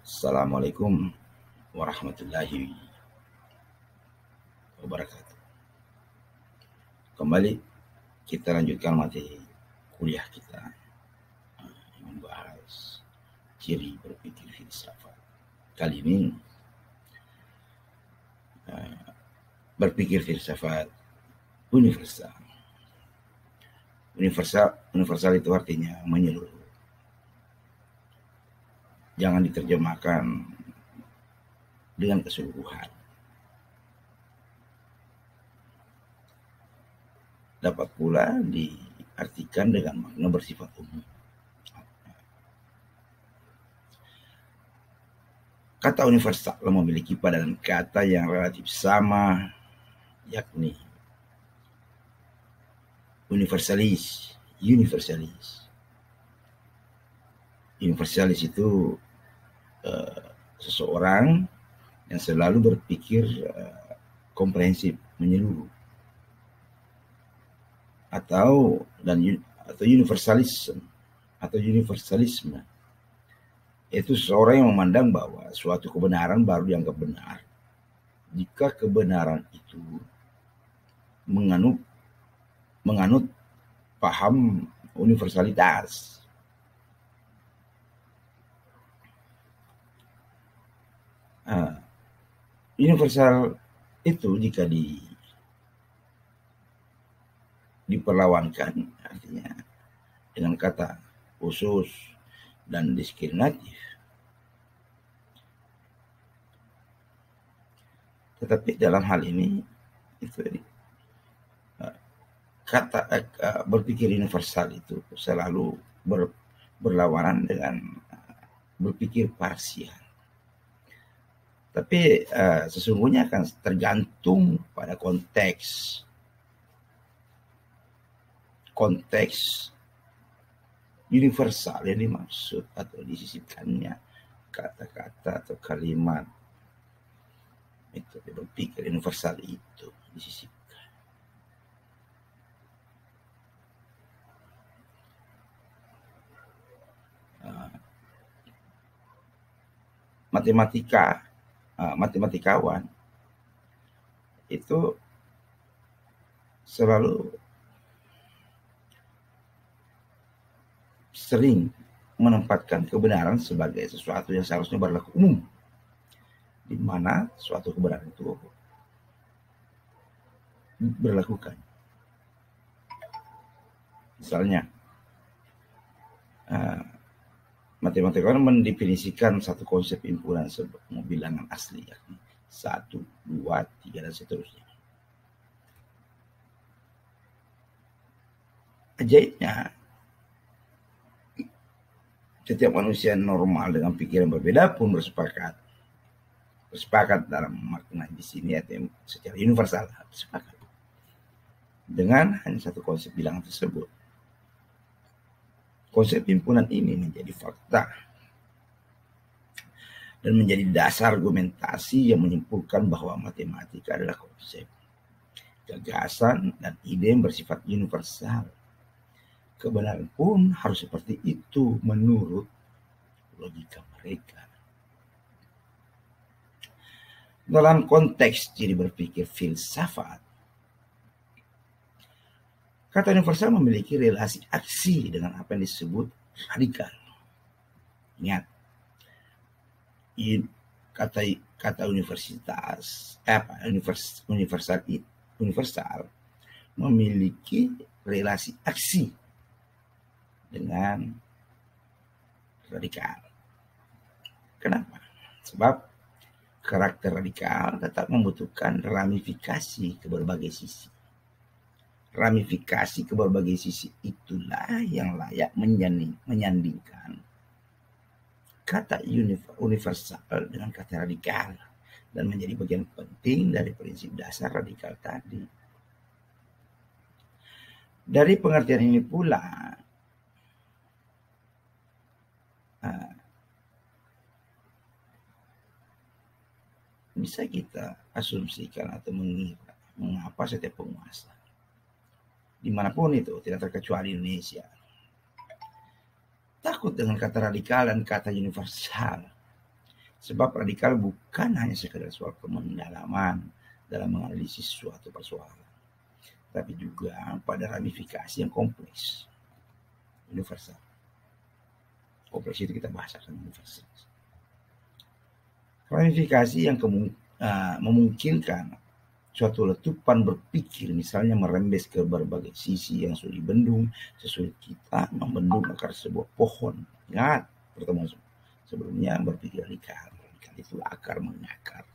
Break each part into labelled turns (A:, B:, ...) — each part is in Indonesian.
A: Assalamualaikum warahmatullahi wabarakatuh. Kembali kita lanjutkan materi kuliah kita yang membahas ciri berpikir filsafat. Kali ini berpikir filsafat universal. Universal itu artinya menyeluruh. Jangan diterjemahkan dengan keseluruhan. Dapat pula diartikan dengan makna bersifat umum. Kata universal memiliki padanan kata yang relatif sama, yakni universalis. Universalis itu seseorang yang selalu berpikir komprehensif, menyeluruh, atau universalisme itu seseorang yang memandang bahwa suatu kebenaran baru dianggap benar jika kebenaran itu menganut paham universalitas. Universal itu jika diperlawankan artinya dengan kata khusus dan diskriminatif. Tetapi dalam hal ini itu kata berpikir universal itu selalu berlawanan dengan berpikir parsial. Tapi sesungguhnya akan tergantung pada konteks universal yang dimaksud atau disisipkannya kata-kata atau kalimat itu berpikir universal itu disisipkan. Matematikawan itu selalu sering menempatkan kebenaran sebagai sesuatu yang seharusnya berlaku umum, di mana suatu kebenaran itu berlakukan. Misalnya, matematikawan mendefinisikan satu konsep himpunan sebuah bilangan asli, yakni 1, 2, 3, dan seterusnya. Ajaibnya, setiap manusia normal dengan pikiran berbeda pun bersepakat dalam makna di sini atau secara universal bersepakat dengan hanya satu konsep bilangan tersebut. Konsep himpunan ini menjadi fakta dan menjadi dasar argumentasi yang menyimpulkan bahwa matematika adalah konsep, gagasan, dan ide yang bersifat universal. Kebenaran pun harus seperti itu menurut logika mereka. Dalam konteks ciri berpikir filsafat, kata universal memiliki relasi aksi dengan apa yang disebut radikal. Ingat, kata universal memiliki relasi aksi dengan radikal. Kenapa? Sebab karakter radikal tetap membutuhkan ramifikasi ke berbagai sisi. Ramifikasi ke berbagai sisi itulah yang layak menyandingkan kata universal dengan kata radikal dan menjadi bagian penting dari prinsip dasar radikal tadi. Dari pengertian ini pula bisa kita asumsikan atau mengira mengapa setiap penguasa dimanapun itu, tidak terkecuali Indonesia, takut dengan kata radikal dan kata universal. Sebab radikal bukan hanya sekedar soal pendalaman dalam menganalisis suatu persoalan, tapi juga pada ramifikasi yang kompleks, universal. Kompleks itu kita bahasakan universal. Ramifikasi yang memungkinkan suatu letupan berpikir, misalnya merembes ke berbagai sisi yang sulit dibendung, sesulit kita membendung akar sebuah pohon. Ingat pertemuan sebelumnya berpikir radikal. Radikal itu akar mengakar.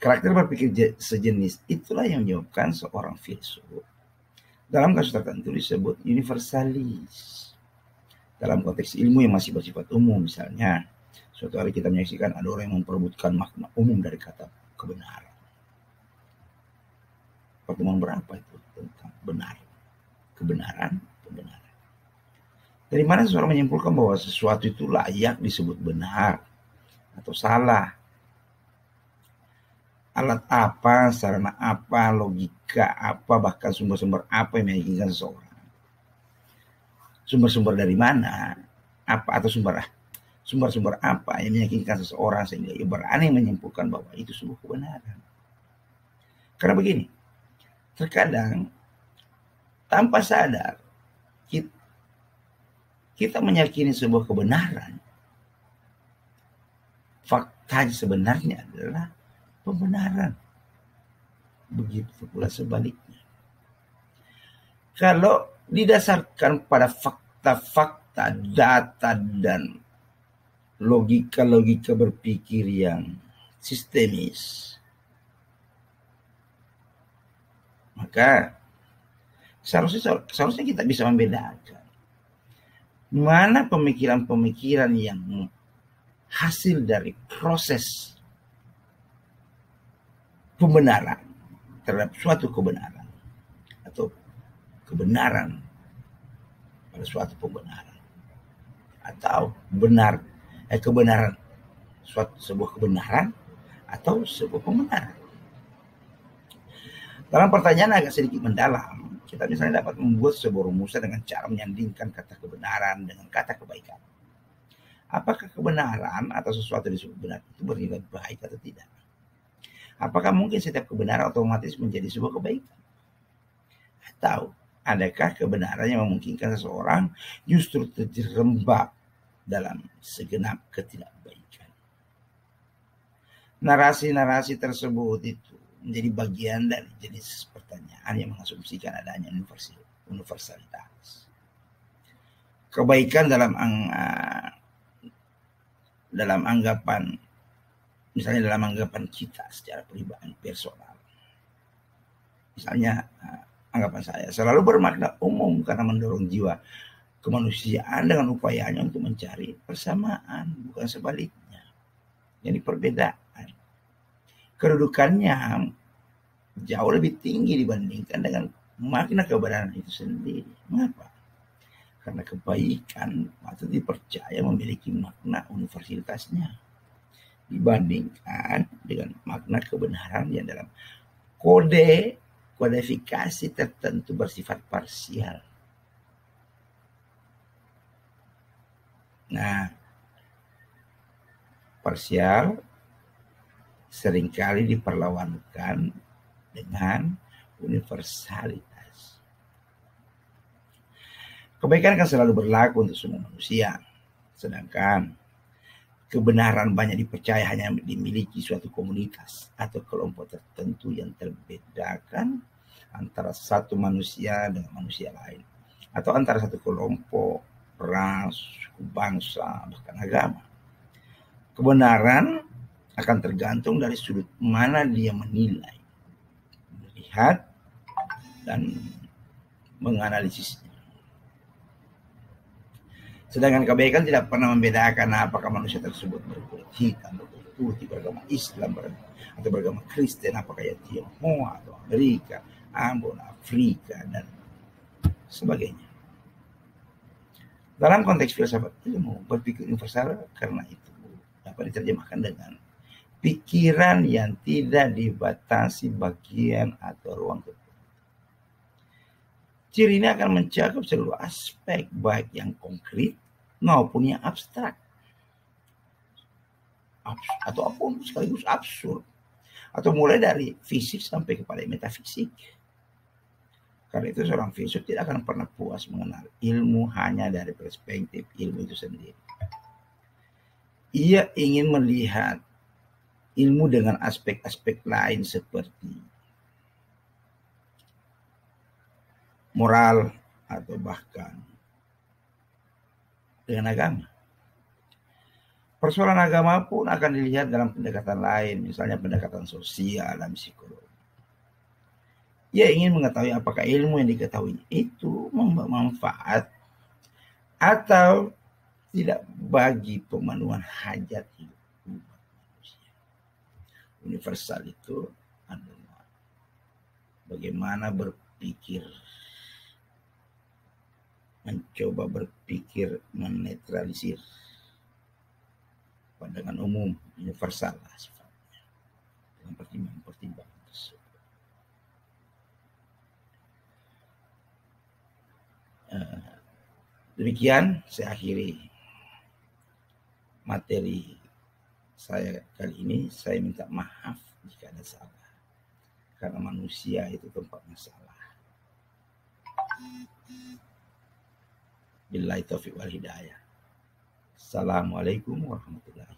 A: Karakter berpikir sejenis itulah yang menyebabkan seorang filsuf dalam kasus tertentu disebut universalis. Dalam konteks ilmu yang masih bersifat umum, misalnya suatu hari kita menyaksikan ada orang yang memperebutkan makna umum dari kata kebenaran. Pertemuan berapa itu tentang benar, kebenaran, kebenaran. Dari mana seseorang menyimpulkan bahwa sesuatu itu layak disebut benar atau salah? Alat apa, sarana apa, logika apa, bahkan sumber-sumber apa yang meyakinkan seseorang? Sumber-sumber dari mana? Apa atau sumber-sumber apa yang meyakinkan seseorang sehingga ia berani menyimpulkan bahwa itu sebuah kebenaran? Karena begini, terkadang tanpa sadar kita meyakini sebuah kebenaran. Faktanya sebenarnya adalah pembenaran. Begitu pula sebaliknya. Kalau didasarkan pada fakta-fakta, data, dan logika-logika berpikir yang sistemis, maka seharusnya kita bisa membedakan mana pemikiran-pemikiran yang hasil dari proses pembenaran terhadap suatu kebenaran atau kebenaran pada suatu pembenaran, atau kebenaran sebuah kebenaran atau sebuah pembenaran. Dalam pertanyaan agak sedikit mendalam, kita misalnya dapat membuat sebuah rumusan dengan cara menyandingkan kata kebenaran dengan kata kebaikan. Apakah kebenaran atau sesuatu disebut benar itu bernilai baik atau tidak? Apakah mungkin setiap kebenaran otomatis menjadi sebuah kebaikan? Atau adakah kebenaran yang memungkinkan seseorang justru terjerembab dalam segenap ketidakbaikan? Narasi-narasi tersebut itu menjadi bagian dari jenis pertanyaan yang mengasumsikan adanya universalitas. Kebaikan dalam anggapan, misalnya dalam anggapan kita secara pribadi personal. Misalnya anggapan saya selalu bermakna umum karena mendorong jiwa kemanusiaan dengan upayanya untuk mencari persamaan, bukan sebaliknya. Jadi perbedaan. Kedudukannya jauh lebih tinggi dibandingkan dengan makna kebenaran itu sendiri. Mengapa? Karena kebaikan patut dipercaya memiliki makna universalitasnya dibandingkan dengan makna kebenaran yang dalam kodifikasi tertentu bersifat parsial. Nah, parsial seringkali diperlawankan dengan universalitas. Kebaikan akan selalu berlaku untuk semua manusia, sedangkan kebenaran banyak dipercaya hanya dimiliki suatu komunitas atau kelompok tertentu yang terbedakan antara satu manusia dengan manusia lain, atau antara satu kelompok, ras, suku, bangsa, bahkan agama. Kebenaran akan tergantung dari sudut mana dia menilai, melihat, dan menganalisisnya. Sedangkan kebaikan tidak pernah membedakan apakah manusia tersebut berkulit hitam, berkulit putih, beragama Islam, atau beragama Kristen, apakah ya Tionghoa atau Amerika, Ambon, Afrika, dan sebagainya. Dalam konteks filsafat ilmu, berpikir universal karena itu dapat diterjemahkan dengan pikiran yang tidak dibatasi bagian atau ruang tertentu. Ciri ini akan mencakup seluruh aspek, baik yang konkret maupun yang abstrak. atau apapun sekaligus absurd, atau mulai dari fisik sampai kepada metafisik. Karena itu seorang filsuf tidak akan pernah puas mengenal ilmu hanya dari perspektif ilmu itu sendiri. Ia ingin melihat ilmu dengan aspek-aspek lain seperti moral atau bahkan dengan agama. Persoalan agama pun akan dilihat dalam pendekatan lain, misalnya pendekatan sosial dan psikologi. Ia ingin mengetahui apakah ilmu yang diketahui itu membawa manfaat atau tidak bagi pemenuhan hajat hidup manusia. Universal itu adalah bagaimana berpikir, mencoba berpikir menetralisir pandangan umum universal lah sifatnya dengan pertimbangan tersebut. Demikian saya akhiri materi saya kali ini. Saya minta maaf jika ada salah, karena manusia itu tempatnya salah. Billahi taufiq wal hidayah. Assalamualaikum warahmatullahi